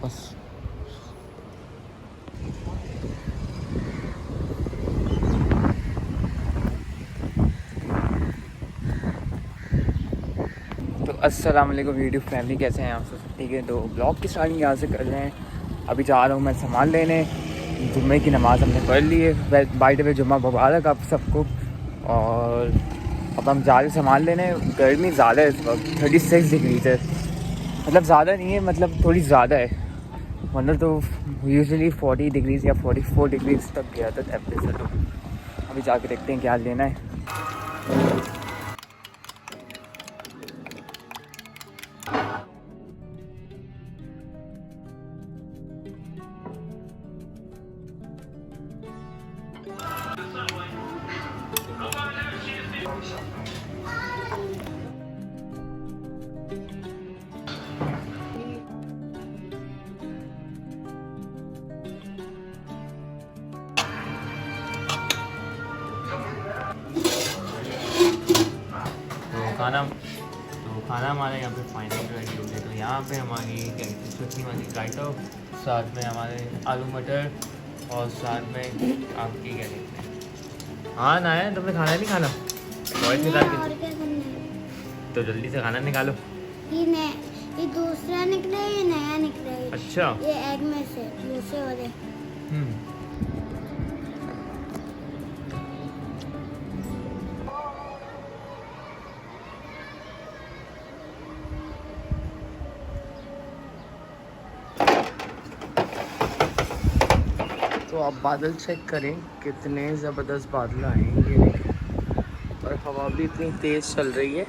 वापस। तो अस्सलाम वालेकुम यूट्यूब फैमिली, कैसे हैं आप सब? ठीक है, तो ब्लॉग की स्टार्टिंग यहाँ से कर रहे हैं। अभी जा रहा हूँ मैं सामान लेने। जुम्मे की नमाज़ हमने पढ़ ली है, बाय द वे जुम्मा मुबारक आप सबको। और अब हम जा रहे सामान लेने। गर्मी ज़्यादा है इस वक्त, 36 डिग्री है। मतलब ज़्यादा नहीं है, मतलब थोड़ी ज़्यादा है, वरना तो यूजुअली 40 डिग्रीज़ या 44 डिग्रीज़ तक गया था टेम्परेचर। तो अभी जाके देखते हैं क्या लेना है। खाना हमारे यहाँ पे फाइनल रेडी हो गया। तो यहाँ पे हमारी चटनी वाली रायता, साथ में हमारे आलू मटर, और साथ में आपकी क्या कहते हैं, हाँ ना है, तुमने खाना नहीं खाना? वॉइस निकाल के तो जल्दी से खाना निकालो। ये दूसरा निकला है, ये नया निकला है। अच्छा, ये एग में से दूसरे वाले। तो आप बादल चेक करें कितने ज़बरदस्त बादल आएंगे, और हवा भी इतनी तेज़ चल रही है।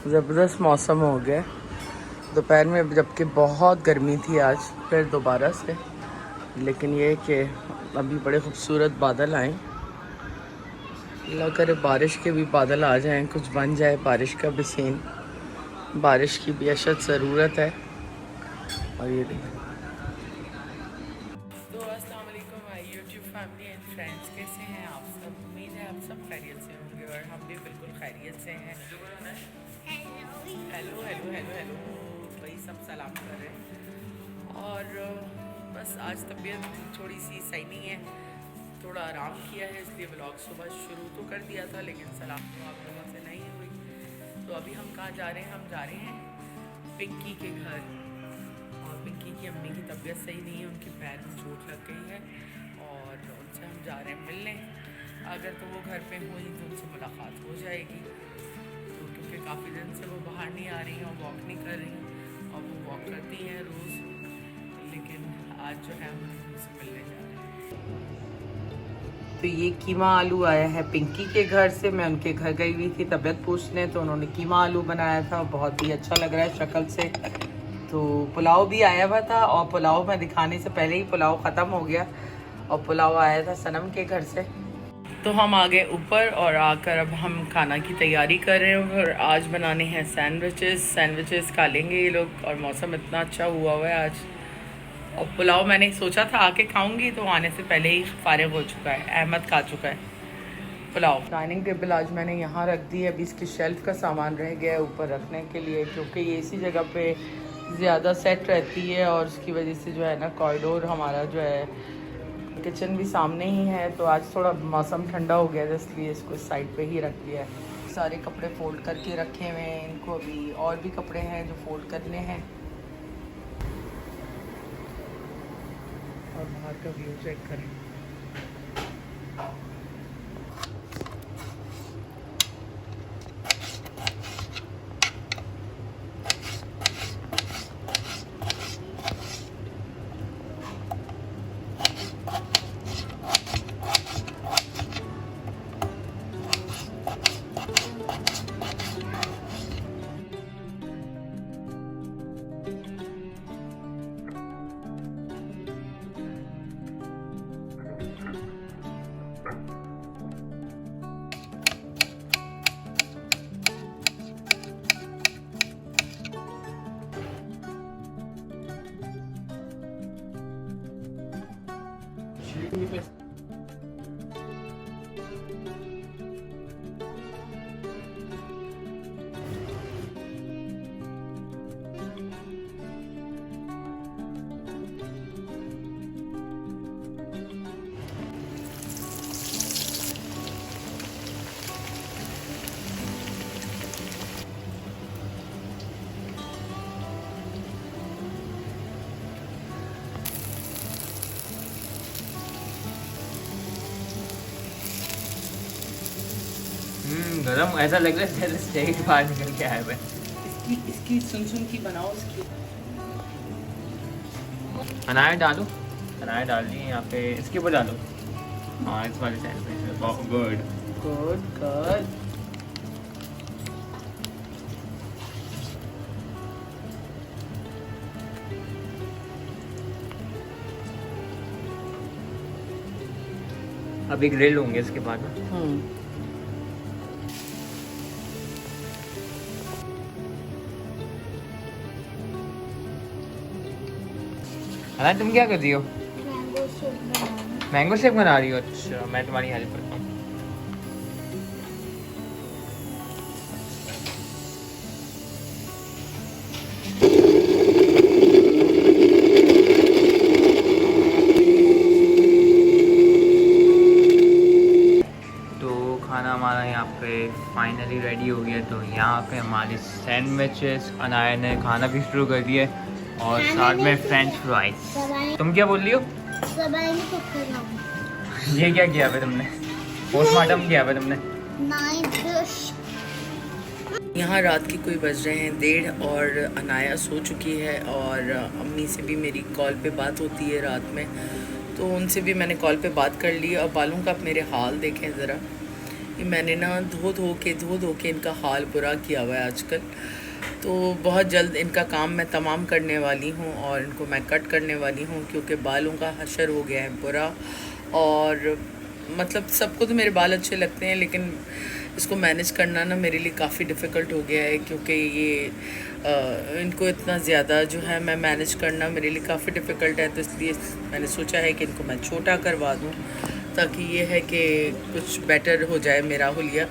ज़बरदस्त मौसम हो गया। दोपहर में जबकि बहुत गर्मी थी, आज फिर दोबारा से, लेकिन ये कि अभी बड़े खूबसूरत बादल आए। अल्लाह करे बारिश के भी बादल आ जाएं, कुछ बन जाए बारिश का भी सीन। बारिश की भी अशद ज़रूरत है। और ये तो अस्सलाम वालेकुम my YouTube family and friends, कैसे हैं आप सब? उम्मीद है आप सब खैरियत से होंगे, और हम भी बिल्कुल खैरियत से हैं। हेलो हेलो हेलो हेलो, वही सब सलाम कर रहे हैं। और बस आज तबीयत थोड़ी सी सही नहीं है, थोड़ा आराम किया है, इसलिए व्लॉग सुबह शुरू तो कर दिया था, लेकिन सलाम तो आप लोगों से नहीं हुई। तो अभी हम कहाँ जा रहे हैं? हम जा रहे हैं पिंकी के घर। और पिंकी की अम्मी की तबीयत सही नहीं है, उनके पैर में चोट लग गई है, और उनसे हम जा रहे हैं मिलने। अगर तो वो घर पे हुई तो उनसे मुलाकात हो जाएगी, तो क्योंकि काफ़ी दिन से वो बाहर नहीं आ रही हैं और वॉक नहीं कर रही हैं, और वो वॉक करती हैं रोज़, लेकिन आज जो है हम उनसे मिलने जा रहे हैं। तो ये कीमा आलू आया है पिंकी के घर से। मैं उनके घर गई हुई थी तबीयत पूछने, तो उन्होंने कीमा आलू बनाया था, बहुत ही अच्छा लग रहा है शक्ल से। तो पुलाव भी आया हुआ था, और पुलाव मैं दिखाने से पहले ही पुलाव ख़त्म हो गया, और पुलाव आया था सनम के घर से। तो हम आ गए ऊपर, और आकर अब हम खाना की तैयारी कर रहे हैं, और आज बनाने हैं सैंडविचेस खा लेंगे ये लोग। और मौसम इतना अच्छा हुआ है आज। और पुलाव मैंने सोचा था आके खाऊंगी, तो आने से पहले ही फारिग हो चुका है, अहमद खा चुका है पुलाव। डाइनिंग टेबल आज मैंने यहाँ रख दी है, अभी इसकी शेल्फ का सामान रह गया है ऊपर रखने के लिए, क्योंकि ये इसी जगह पे ज़्यादा सेट रहती है, और उसकी वजह से जो है ना कॉरिडोर हमारा जो है, किचन भी सामने ही है। तो आज थोड़ा मौसम ठंडा हो गया था, इसलिए इसको साइड पे ही रख दिया है। सारे कपड़े फोल्ड करके रखे हुए हैं, इनको अभी और भी कपड़े हैं जो फोल्ड करने हैं। और बाहर का व्यू चेक करें। गरम ऐसा लग रहा है जैसे स्टेट बाहर निकल के आए हुए। इसकी सुन की बनाओ इसकी। अनार डालो, अनार डाल दिए यहाँ पे, इसके ऊपर डालो। हाँ इस वाले साइड पे। Good good good. अभी ग्रिल होंगे इसके बाद में। अनार तुम क्या कर रही हो? मैंगो शेक बनाना। मैंगो शेक बना रही हो? अच्छा मैं तुम्हारी हेल्प करता हूँ। तो खाना हमारा यहाँ पे फाइनली रेडी हो गया। तो यहाँ पे हमारे सैंडविचेस अनाया ने खाना भी शुरू कर दिया और साथ में फ्रेंच फ्राइज। तुम क्या बोल रही हो? ये क्या किया है तुमने? पोस्टमार्टम किया है तुमने? यहाँ रात की कोई बज रहे हैं 1:30 और अनाया सो चुकी है और अम्मी से भी मेरी कॉल पे बात होती है रात में, तो उनसे भी मैंने कॉल पे बात कर ली। और बालों का आप मेरे हाल देखें ज़रा, ये मैंने ना धो धो के इनका हाल बुरा किया हुआ है आजकल। तो बहुत जल्द इनका काम मैं तमाम करने वाली हूँ और इनको मैं कट करने वाली हूँ, क्योंकि बालों का हशर हो गया है बुरा। और मतलब सबको तो मेरे बाल अच्छे लगते हैं, लेकिन इसको मैनेज करना ना मेरे लिए काफ़ी डिफ़िकल्ट हो गया है, क्योंकि ये इनको इतना ज़्यादा जो है मैं मैनेज करना मेरे लिए काफ़ी डिफ़िकल्ट है। तो इसलिए मैंने सोचा है कि इनको मैं छोटा करवा दूँ, ताकि ये है कि कुछ बेटर हो जाए मेरा हुलिया।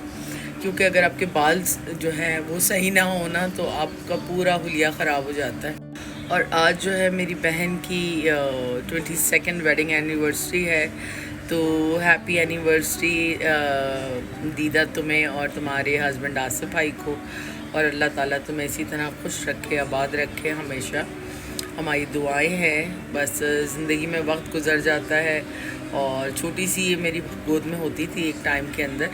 क्योंकि अगर आपके बाल जो हैं वो सही ना हो ना, तो आपका पूरा हुलिया ख़राब हो जाता है। और आज जो है मेरी बहन की 22nd वेडिंग एनिवर्सरी है, तो हैप्पी एनिवर्सरी दीदा तुम्हें और तुम्हारे हस्बैंड आसिफ भाई को। और अल्लाह ताला तुम्हें इसी तरह खुश रखे, आबाद रखे हमेशा। हमारी दुआएं हैं। बस ज़िंदगी में वक्त गुज़र जाता है और छोटी सी ये मेरी गोद में होती थी एक टाइम के अंदर,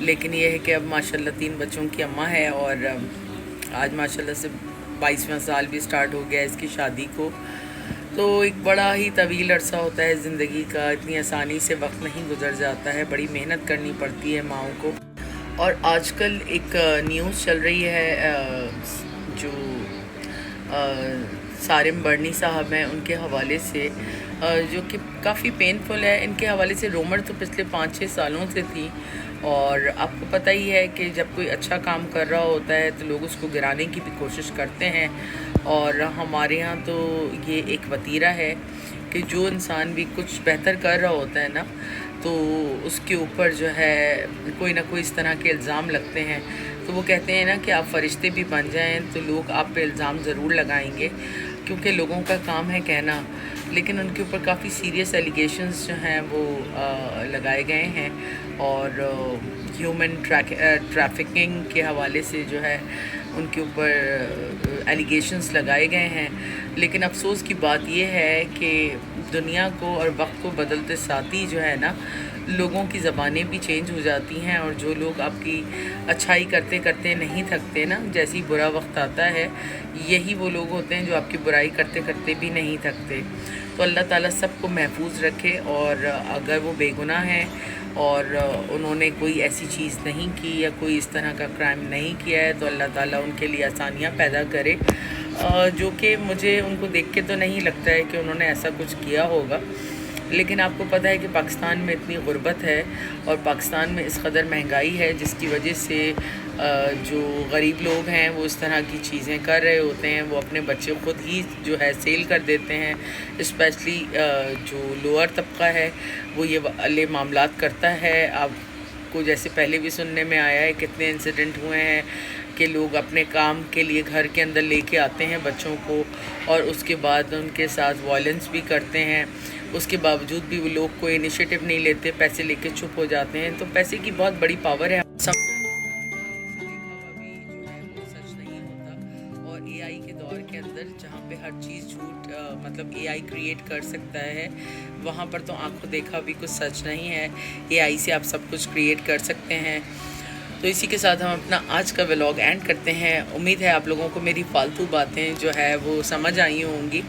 लेकिन ये है कि अब माशाल्लाह 3 बच्चों की अम्मा है और आज माशाल्लाह से 22वां साल भी स्टार्ट हो गया इसकी शादी को। तो एक बड़ा ही तवील अरसा होता है ज़िंदगी का, इतनी आसानी से वक्त नहीं गुजर जाता है, बड़ी मेहनत करनी पड़ती है माओं को। और आजकल एक न्यूज़ चल रही है जो सारिम बर्नी साहब हैं उनके हवाले से, जो कि काफ़ी पेनफुल है। इनके हवाले से रोमर तो पिछले 5-6 सालों से थी, और आपको पता ही है कि जब कोई अच्छा काम कर रहा होता है तो लोग उसको गिराने की भी कोशिश करते हैं। और हमारे यहाँ तो ये एक वतीरा है कि जो इंसान भी कुछ बेहतर कर रहा होता है ना, तो उसके ऊपर जो है कोई ना कोई इस तरह के इल्ज़ाम लगते हैं। तो वो कहते हैं ना कि आप फरिश्ते भी बन जाएं तो लोग आप पे इल्ज़ाम ज़रूर लगाएंगे, क्योंकि लोगों का काम है कहना। लेकिन उनके ऊपर काफ़ी सीरियस एलिगेशंस जो हैं वो लगाए गए हैं, और ह्यूमन ट्रैफिकिंग के हवाले से जो है उनके ऊपर एलिगेशंस लगाए गए हैं। लेकिन अफसोस की बात यह है कि दुनिया को और वक्त को बदलते साथ ही जो है ना, लोगों की ज़बानें भी चेंज हो जाती हैं। और जो लोग आपकी अच्छाई करते करते नहीं थकते ना, जैसे ही बुरा वक्त आता है, यही वो लोग होते हैं जो आपकी बुराई करते करते भी नहीं थकते। तो अल्लाह ताला सबको महफूज रखे, और अगर वो बेगुनाह हैं और उन्होंने कोई ऐसी चीज़ नहीं की या कोई इस तरह का क्राइम नहीं किया है, तो अल्लाह ताला उनके लिए आसानियाँ पैदा करे, जो कि मुझे उनको देख के तो नहीं लगता है कि उन्होंने ऐसा कुछ किया होगा। लेकिन आपको पता है कि पाकिस्तान में इतनी गुर्बत है और पाकिस्तान में इस कदर महंगाई है, जिसकी वजह से जो गरीब लोग हैं वो इस तरह की चीज़ें कर रहे होते हैं। वो अपने बच्चे ख़ुद ही जो है सेल कर देते हैं। स्पेशली जो लोअर तबका है वो ये वाले मामलात करता है। आपको जैसे पहले भी सुनने में आया है, कितने इंसिडेंट हुए हैं कि लोग अपने काम के लिए घर के अंदर लेके आते हैं बच्चों को, और उसके बाद उनके साथ वायलेंस भी करते हैं। उसके बावजूद भी वो लोग कोई इनिशिएटिव नहीं लेते, पैसे लेके चुप हो जाते हैं। तो पैसे की बहुत बड़ी पावर है। और एआई के दौर के अंदर जहाँ पे हर चीज़ झूठ मतलब एआई क्रिएट कर सकता है, वहाँ पर तो आंखों देखा भी कुछ सच नहीं है। एआई से आप सब कुछ क्रिएट कर सकते हैं। तो इसी के साथ हम अपना आज का व्लॉग एंड करते हैं। उम्मीद है आप लोगों को मेरी फालतू बातें जो है वो समझ आई होंगी,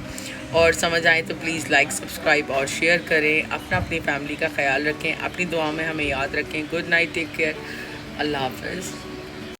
और समझ आए तो प्लीज़ लाइक, सब्सक्राइब और शेयर करें। अपनी फैमिली का ख्याल रखें, अपनी दुआ में हमें याद रखें। गुड नाइट, टेक केयर, अल्लाह हाफ़िज़।